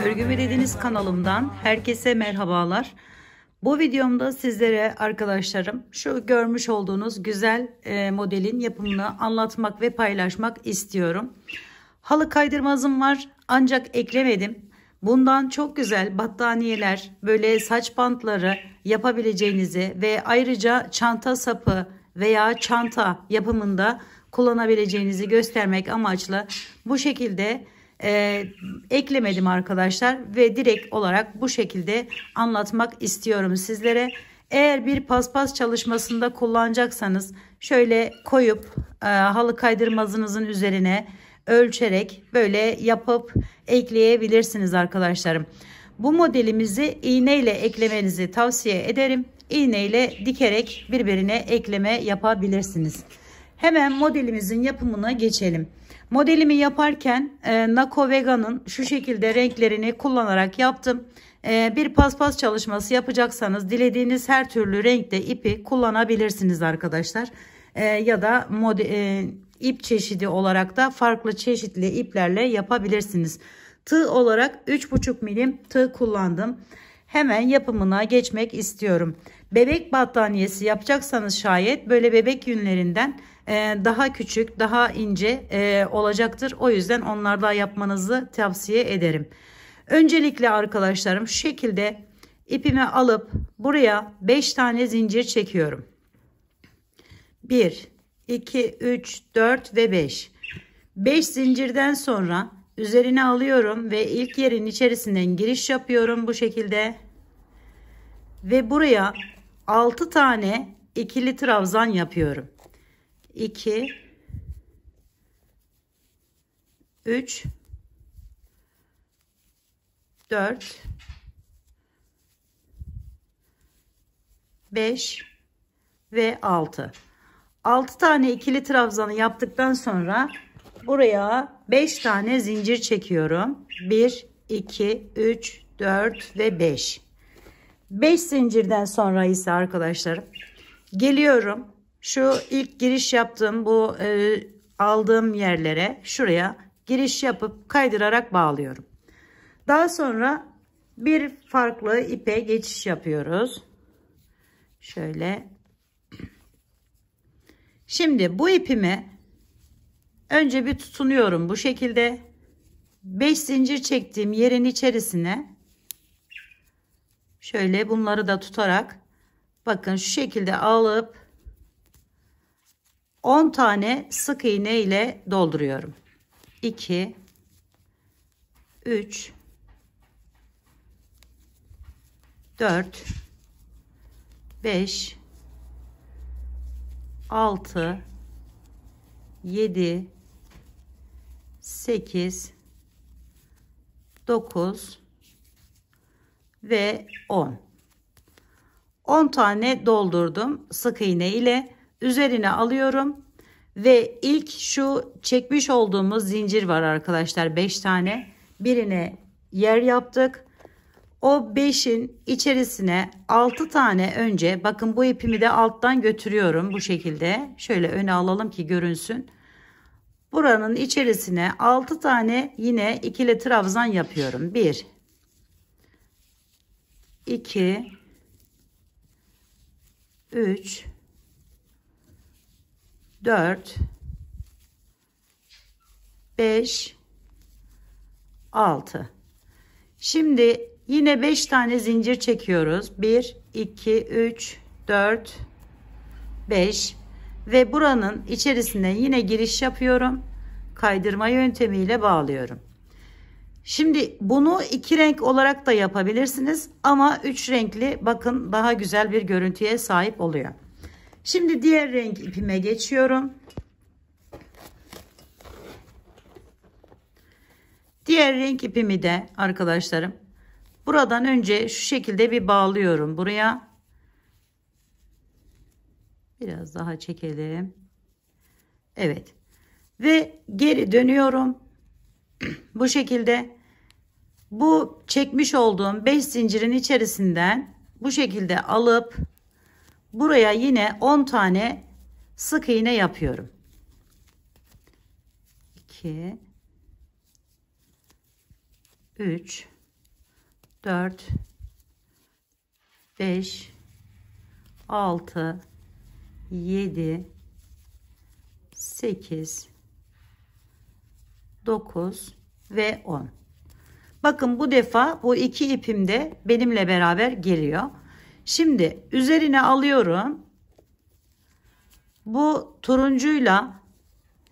Örgü ve Dediniz kanalımdan herkese merhabalar. Bu videomda sizlere arkadaşlarım şu görmüş olduğunuz güzel modelin yapımını anlatmak ve paylaşmak istiyorum. Halı kaydırmazım var ancak eklemedim. Bundan çok güzel battaniyeler, böyle saç bantları yapabileceğinizi ve ayrıca çanta sapı veya çanta yapımında kullanabileceğinizi göstermek amaçlı bu şekilde eklemedim arkadaşlar ve direkt olarak bu şekilde anlatmak istiyorum sizlere. Eğer bir paspas çalışmasında kullanacaksanız şöyle koyup halı kaydırmazınızın üzerine ölçerek böyle yapıp ekleyebilirsiniz arkadaşlarım. Bu modelimizi iğne ile eklemenizi tavsiye ederim. İğne ile dikerek birbirine ekleme yapabilirsiniz. Hemen modelimizin yapımına geçelim. Modelimi yaparken Nako Vega'nın şu şekilde renklerini kullanarak yaptım. Bir paspas çalışması yapacaksanız dilediğiniz her türlü renkte ipi kullanabilirsiniz arkadaşlar. Ya da ip çeşidi olarak da farklı çeşitli iplerle yapabilirsiniz. Tığ olarak 3,5 milim tığ kullandım. Hemen yapımına geçmek istiyorum. Bebek battaniyesi yapacaksanız şayet böyle bebek yünlerinden daha küçük, daha ince olacaktır. O yüzden onlardan yapmanızı tavsiye ederim. Öncelikle arkadaşlarım şu şekilde ipimi alıp buraya 5 tane zincir çekiyorum. 1, 2, 3, 4 ve 5. 5 zincirden sonra üzerine alıyorum ve ilk yerin içerisinden giriş yapıyorum bu şekilde. Ve buraya 6 tane ikili trabzan yapıyorum. 2 3 4 5 ve 6 tane ikili trabzanı yaptıktan sonra buraya 5 tane zincir çekiyorum. 1 2 3 4 ve 5 zincirden sonra ise arkadaşlarım geliyorum. Şu ilk giriş yaptığım bu aldığım yerlere şuraya giriş yapıp kaydırarak bağlıyorum. Daha sonra bir farklı ipe geçiş yapıyoruz. Şöyle. Şimdi bu ipimi önce bir tutunuyorum bu şekilde. 5 zincir çektiğim yerin içerisine şöyle bunları da tutarak bakın şu şekilde alıp 10 tane sık iğne ile dolduruyorum. 2 3 4 5 6 7 8 9 ve 10 tane doldurdum sık iğne ile. Üzerine alıyorum ve ilk şu çekmiş olduğumuz zincir var arkadaşlar, 5 tane, birine yer yaptık. O 5'in içerisine 6 tane önce bakın bu ipimi de alttan götürüyorum bu şekilde, şöyle öne alalım ki görünsün. Buranın içerisine 6 tane yine ikili trabzan yapıyorum. 1 2 3 4 5 6. Şimdi yine 5 tane zincir çekiyoruz. 1 2 3 4 5 ve buranın içerisine yine giriş yapıyorum. Kaydırma yöntemiyle bağlıyorum. Şimdi bunu 2 renk olarak da yapabilirsiniz ama 3 renkli bakın daha güzel bir görüntüye sahip oluyor. Şimdi diğer renk ipime geçiyorum. Diğer renk ipimi de arkadaşlarım buradan önce şu şekilde bir bağlıyorum buraya. Biraz daha çekelim. Evet. Ve geri dönüyorum. Bu şekilde bu çekmiş olduğum 5 zincirin içerisinden bu şekilde alıp buraya yine 10 tane sık iğne yapıyorum. 2 3 4 5 6 7 8 9 ve 10. Bakın bu defa bu iki ipim de benimle beraber geliyor. Şimdi üzerine alıyorum. Bu turuncuyla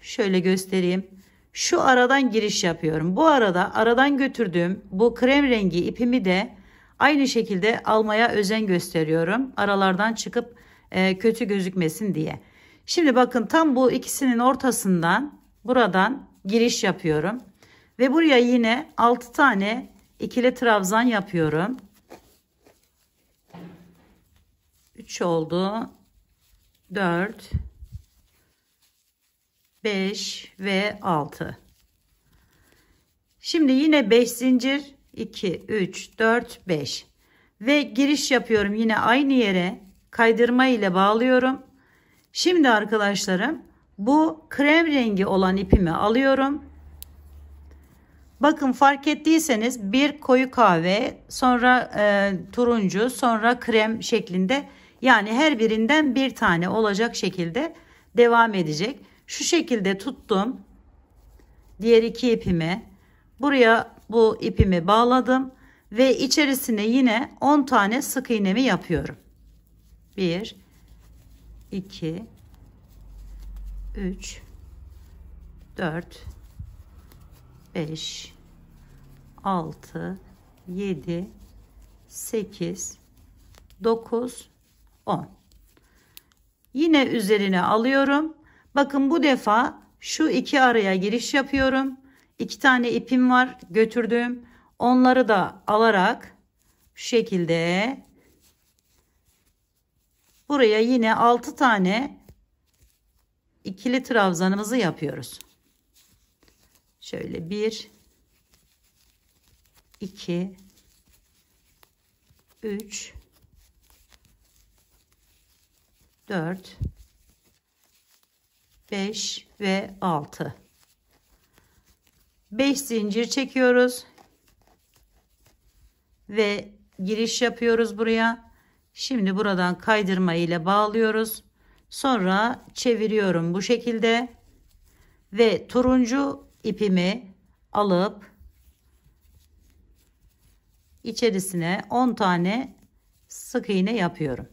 şöyle göstereyim. Şu aradan giriş yapıyorum. Bu arada aradan götürdüğüm bu krem rengi ipimi de aynı şekilde almaya özen gösteriyorum. Aralardan çıkıp kötü gözükmesin diye. Şimdi bakın tam bu ikisinin ortasından buradan giriş yapıyorum. Ve buraya yine 6 tane ikili trabzan yapıyorum. 3 oldu. 4 5 ve 6. Şimdi yine 5 zincir 2 3 4 5 ve giriş yapıyorum yine aynı yere kaydırma ile bağlıyorum. Şimdi arkadaşlarım bu krem rengi olan ipimi alıyorum. Bakın fark ettiyseniz bir koyu kahve, sonra turuncu, sonra krem şeklinde, yani her birinden bir tane olacak şekilde devam edecek. Şu şekilde tuttum. Diğer iki ipimi buraya bu ipimi bağladım ve içerisine yine 10 tane sık iğnemi yapıyorum. 1 2 3 4 5 6 7 8 9 10. Yine üzerine alıyorum. Bakın bu defa şu iki araya giriş yapıyorum. 2 tane ipim var götürdüğüm. Onları da alarak şu şekilde buraya yine 6 tane ikili trabzanımızı yapıyoruz. Şöyle 1 2 3 4 5 ve 6. 5 zincir çekiyoruz ve giriş yapıyoruz buraya. Şimdi buradan kaydırma ile bağlıyoruz. Sonra çeviriyorum bu şekilde ve turuncu ipimi alıp içerisine 10 tane sık iğne yapıyorum.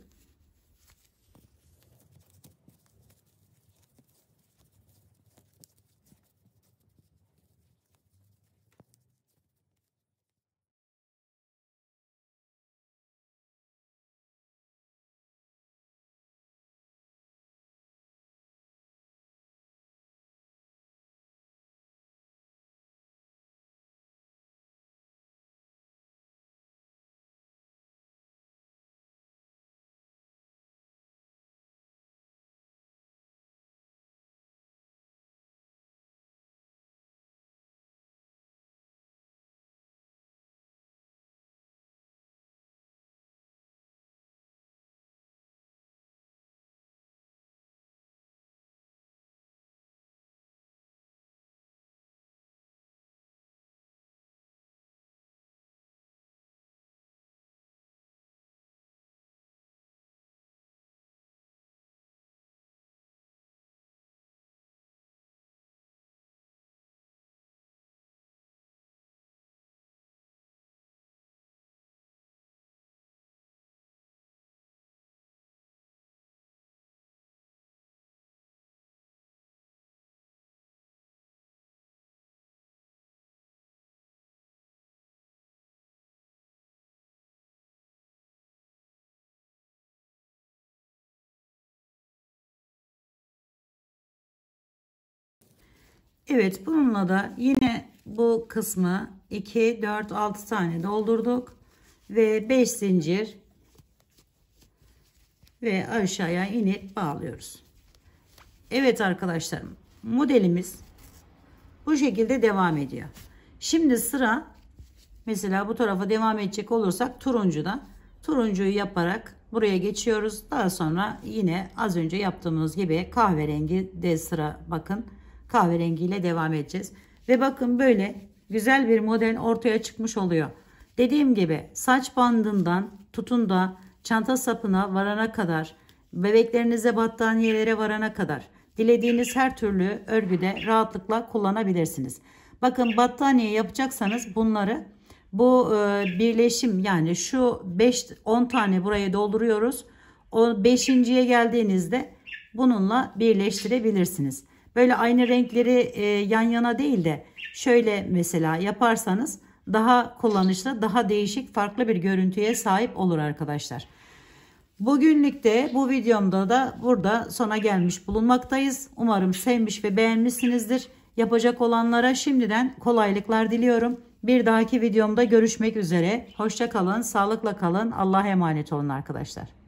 Evet, bununla da yine bu kısmı 2, 4, 6 tane doldurduk ve 5 zincir ve aşağıya inip bağlıyoruz. Evet arkadaşlarım, modelimiz bu şekilde devam ediyor. Şimdi sıra mesela bu tarafa devam edecek olursak turuncuyu yaparak buraya geçiyoruz. Daha sonra yine az önce yaptığımız gibi kahverengi de sıra, bakın kahverengiyle devam edeceğiz. Ve bakın böyle güzel bir model ortaya çıkmış oluyor. Dediğim gibi saç bandından tutun da çanta sapına varana kadar, bebeklerinize battaniyelere varana kadar dilediğiniz her türlü örgüde rahatlıkla kullanabilirsiniz. Bakın battaniye yapacaksanız bunları bu birleşim, yani şu 5-10 tane buraya dolduruyoruz. O 5.'ye geldiğinizde bununla birleştirebilirsiniz. Böyle aynı renkleri yan yana değil de şöyle mesela yaparsanız daha kullanışlı, daha değişik, farklı bir görüntüye sahip olur arkadaşlar. Bugünlük de bu videomda da burada sona gelmiş bulunmaktayız. Umarım sevmiş ve beğenmişsinizdir. Yapacak olanlara şimdiden kolaylıklar diliyorum. Bir dahaki videomda görüşmek üzere. Hoşça kalın, sağlıkla kalın. Allah'a emanet olun arkadaşlar.